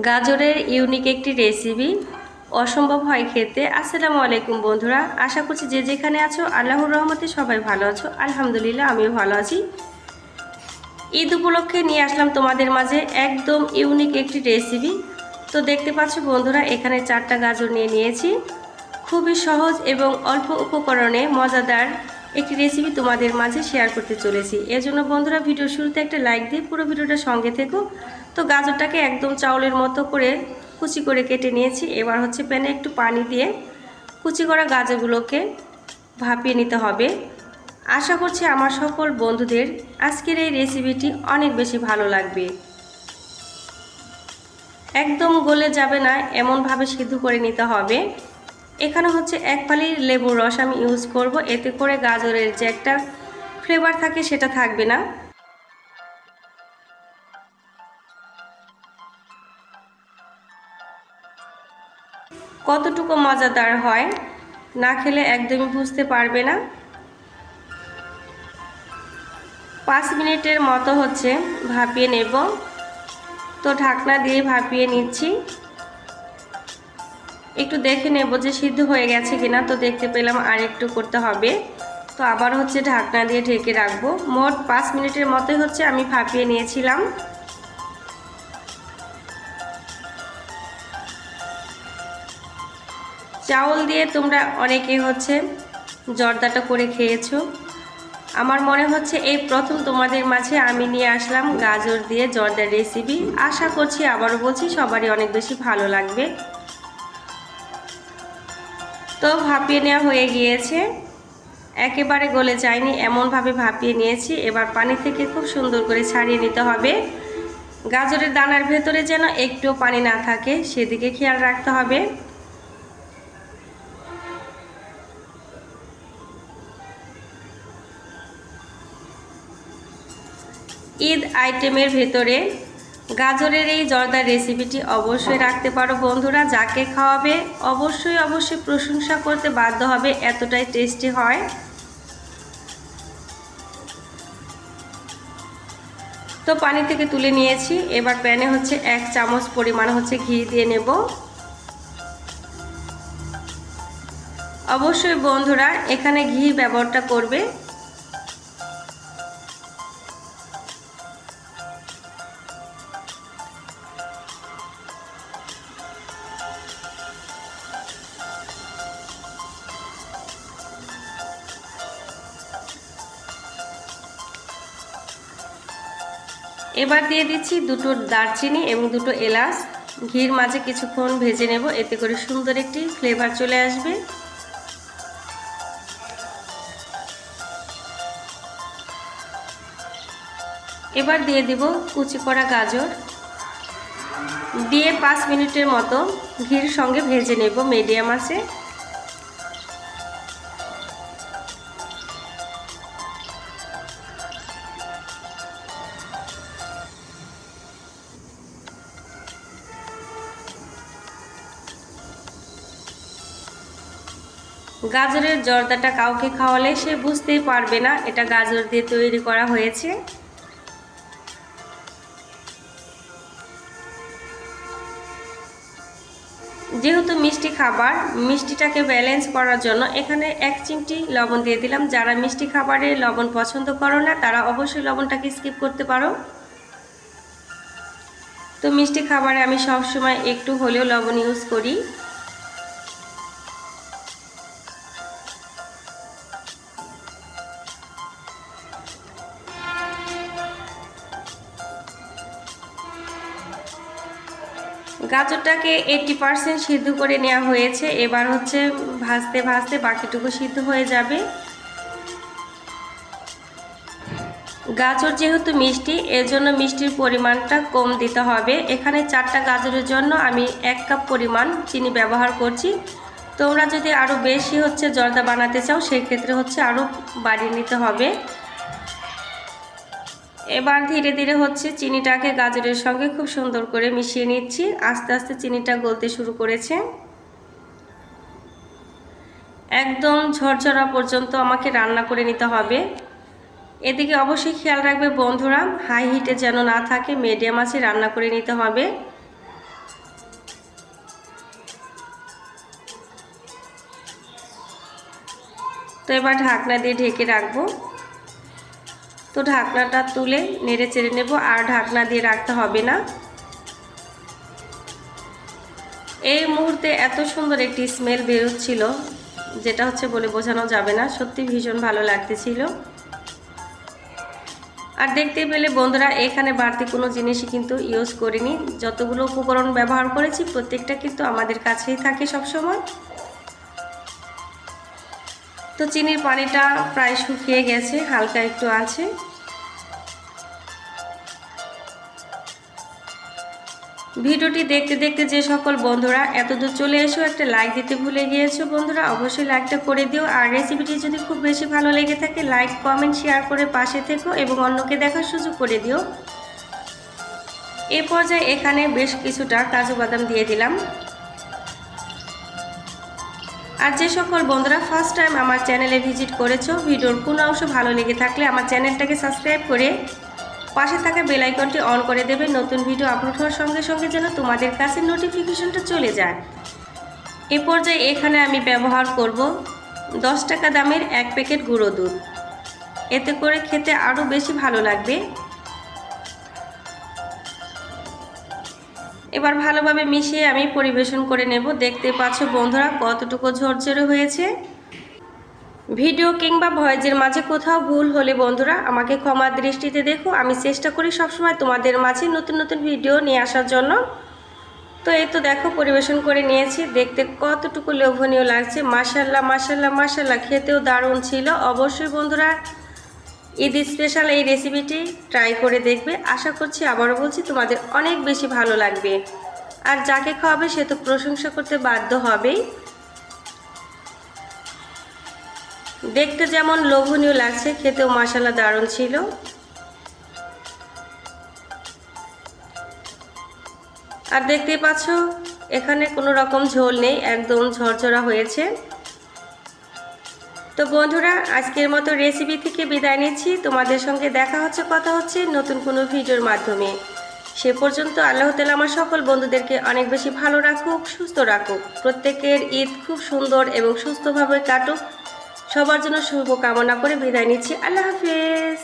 গাজরের ইউনিক একটি রেসিপি, অসম্ভব হয় খেতে। আসসালামু আলাইকুম বন্ধুরা, আশা করছি যে যেখানে আছো আল্লাহর রহমতে সবাই ভালো আছো। আলহামদুলিল্লাহ আমিও ভালো আছি। ঈদ উপলক্ষে নিয়ে আসলাম তোমাদের মাঝে একদম ইউনিক একটি রেসিপি। তো দেখতে পাচ্ছ বন্ধুরা, এখানে 4টা গাজর নিয়ে নিয়েছি। খুবই সহজ এবং অল্প উপকরণে মজাদার একটি রেসিপি তোমাদের মাঝে শেয়ার করতে চলেছি। এজন্য বন্ধুরা ভিডিও শুরুতে একটা লাইক দিয়ে পুরো ভিডিওটা সঙ্গে থেকো। তো গাজরটাকে একদম চাউলের মতো করে কুচি করে কেটে নিয়েছি। এবার হচ্ছে প্যানে একটু পানি দিয়ে কুচি করা গাজরগুলোকে ভাপিয়ে নিতে হবে। আশা করছি আমার সকল বন্ধুদের আজকের এই রেসিপিটি অনেক বেশি ভালো লাগবে। একদম গলে যাবে না এমনভাবে সিদ্ধ করে নিতে হবে। এখানে হচ্ছে 1 ফালি লেবুর রস আমি ইউজ করব, এতে করে গাজরের যে একটা ফ্লেভার থাকে সেটা থাকবে না। কতটুকু মজাদার হয় না খেলে একদমই বুঝতে পারবে না। 5 মিনিটের মতো হচ্ছে ভাপিয়ে নেব। তো ঢাকনা দিয়ে ভাপিয়ে নিচ্ছি। একটু দেখে নেব যে সিদ্ধ হয়ে গেছে কিনা। তো দেখতে পেলাম আর একটু করতে হবে। তো আবার হচ্ছে ঢাকনা দিয়ে ঢেকে রাখবো। মোট 5 মিনিটের মতোই হচ্ছে আমি ভাপিয়ে নিয়েছিলাম। চাউল দিয়ে তোমরা অনেকে হচ্ছে জর্দাটা করে খেয়েছো। আমার মনে হচ্ছে এই প্রথম তোমাদের মাঝে আমি নিয়ে আসলাম গাজর দিয়ে জর্দার রেসিপি। আশা করছি, আবারও বলছি, সবারই অনেক বেশি ভালো লাগবে। তো ভাপিয়ে নেওয়া হয়ে গিয়েছে, একেবারে গলে যায়নি এমনভাবে ভাপিয়ে নিয়েছি। এবার পানি থেকে খুব সুন্দর করে ছাড়িয়ে নিতে হবে। গাজরের দানার ভেতরে যেন একটু পানি না থাকে সেদিকে খেয়াল রাখতে হবে। ঈদ আইটেমের ভেতরে গাজরের এই জর্দার রেসিপিটি অবশ্যই রাখতে পারো বন্ধুরা। যাকে খাওয়াবে অবশ্যই প্রশংসা করতে বাধ্য হবে, এতটাই টেস্টি হয়। তো পানি থেকে তুলে নিয়েছি। এবার প্যানে হচ্ছে 1 চামচ পরিমাণ হচ্ছে ঘি দিয়ে নেব। অবশ্যই বন্ধুরা এখানে ঘি ব্যবহারটা করবে। এবার দিয়ে দিচ্ছি 2টো দারচিনি এবং 2টো এলাচ। ঘির মাঝে কিছুক্ষণ ভেজে নেব, এতে করে সুন্দর একটি ফ্লেভার চলে আসবে। এবার দিয়ে দিব কুচি করা গাজর, দিয়ে 5 মিনিটের মতো ঘির সঙ্গে ভেজে নেব মিডিয়াম আঁচে। গাজরের জর্দাটা কাউকে খাওয়ালে সে বুঝতেই পারবে না এটা গাজর দিয়ে তৈরি করা হয়েছে। যেহেতু মিষ্টি খাবার, মিষ্টিটাকে ব্যালেন্স করার জন্য এখানে 1 চিমটি লবণ দিয়ে দিলাম। যারা মিষ্টি খাবারে লবণ পছন্দ করো না তারা অবশ্যই লবণটাকে স্কিপ করতে পারো। তো মিষ্টি খাবারে আমি সবসময় একটু হলেও লবণ ইউজ করি। গাজরটাকে 80% সিদ্ধ করে নেওয়া হয়েছে। এবার হচ্ছে ভাজতে ভাজতে বাকিটুকু সিদ্ধ হয়ে যাবে। গাজর যেহেতু মিষ্টি, এজন্য মিষ্টির পরিমাণটা কম দিতে হবে। এখানে 4টা গাজরের জন্য আমি 1 কাপ পরিমাণ চিনি ব্যবহার করছি। তোমরা যদি আরও বেশি হচ্ছে জর্দা বানাতে চাও সেক্ষেত্রে হচ্ছে আরও বাড়িয়ে নিতে হবে। এবার ধীরে ধীরে হচ্ছে চিনিটাকে গাজরের সঙ্গে খুব সুন্দর করে মিশিয়ে নিচ্ছি। আস্তে আস্তে চিনিটা গলতে শুরু করেছে। একদম ঝরঝরা পর্যন্ত আমাকে রান্না করে নিতে হবে। এদিকে অবশ্যই খেয়াল রাখবে বন্ধুরা, হাই হিটে যেন না থাকে, মিডিয়াম আঁচে রান্না করে নিতে হবে। তো এবার ঢাকনা দিয়ে ঢেকে রাখবো। তো ঢাকনাটা তুলে নেড়ে চেড়ে নেব, আর ঢাকনা দিয়ে রাখতে হবে না। এই মুহূর্তে এত সুন্দর একটি স্মেল বেরোচ্ছিল, যেটা হচ্ছে বলে বোঝানো যাবে না, সত্যি ভীষণ ভালো লাগতেছিল। আর দেখতে পেলে বন্ধুরা, এখানে বাড়তি কোনো জিনিসই কিন্তু ইউজ করিনি। যতগুলো উপকরণ ব্যবহার করেছি প্রত্যেকটা কিন্তু আমাদের কাছেই থাকে সব সময়। তো চিনির পানিটা প্রায় শুকিয়ে গেছে, হালকা একটু আছে। ভিডিওটি দেখতে দেখতে যে সকল বন্ধুরা এতদূর চলে এসো, একটা লাইক দিতে ভুলে গিয়েছো বন্ধুরা, অবশ্যই লাইকটা করে দিও। আর রেসিপিটি যদি খুব বেশি ভালো লেগে থাকে, লাইক কমেন্ট শেয়ার করে পাশে থেকো এবং অন্যকে দেখার সুযোগ করে দিও। এই পর্যায়ে এখানে বেশ কিছুটা কাজু বাদাম দিয়ে দিলাম। আর যে সকল বন্ধুরা ফার্স্ট টাইম আমার চ্যানেলে ভিজিট করেছো, ভিডিওর কোনো অংশ ভালো লেগে থাকলে আমার চ্যানেলটাকে সাবস্ক্রাইব করে পাশে থাকা বেল আইকনটি অন করে দেবে, নতুন ভিডিও আপলোড হওয়ার সঙ্গে সঙ্গে যেন তোমাদের কাছে নোটিফিকেশনটা চলে যায়। এ পর্যায়ে এখানে আমি ব্যবহার করব 10 টাকা দামের 1 প্যাকেট গুঁড়ো দুধ। এতে করে খেতে আরও বেশি ভালো লাগবে। এবার ভালোভাবে মিশিয়ে আমি পরিবেশন করে নেব। দেখতে পাচ্ছ বন্ধুরা কতটুকু ঝরঝরে হয়েছে। ভিডিও কিংবা ভয়েসের মাঝে কোথাও ভুল হলে বন্ধুরা আমাকে ক্ষমার দৃষ্টিতে দেখো। আমি চেষ্টা করি সবসময় তোমাদের মাঝে নতুন নতুন ভিডিও নিয়ে আসার জন্য। তো এই তো দেখো পরিবেশন করে নিয়েছি, দেখতে কতটুকু লোভনীয় লাগছে। মাশাল্লাহ মাশাল্লাহ মাশাল্লাহ, খেতেও দারুণ ছিল। অবশ্যই বন্ধুরা ঈদ স্পেশাল এই রেসিপিটি ট্রাই করে দেখবে। আশা করছি, আবারও বলছি, তোমাদের অনেক বেশি ভালো লাগবে। আর যাকে খাওয়াবে সে তো প্রশংসা করতে বাধ্য হবেই। দেখতে যেমন লোভনীয় লাগছে, খেতেও মাশাআল্লাহ দারুণ ছিল। আর দেখতেই পাচ্ছ এখানে কোনো রকম ঝোল নেই, একদম ঝরঝরা হয়েছে। তো বন্ধুরা আজকের মতো রেসিপি থেকে বিদায় নিচ্ছি। তোমাদের সঙ্গে দেখা হচ্ছে, কথা হচ্ছে নতুন কোনো ভিডিওর মাধ্যমে। সে পর্যন্ত আল্লাহ তাআলা আমার সকল বন্ধুদেরকে অনেক বেশি ভালো রাখুক, সুস্থ রাখুক। প্রত্যেকের ঈদ খুব সুন্দর এবং সুস্থভাবে কাটুক। সবার জন্য শুভ কামনা করে বিদায় নিচ্ছি। আল্লাহ হাফেজ।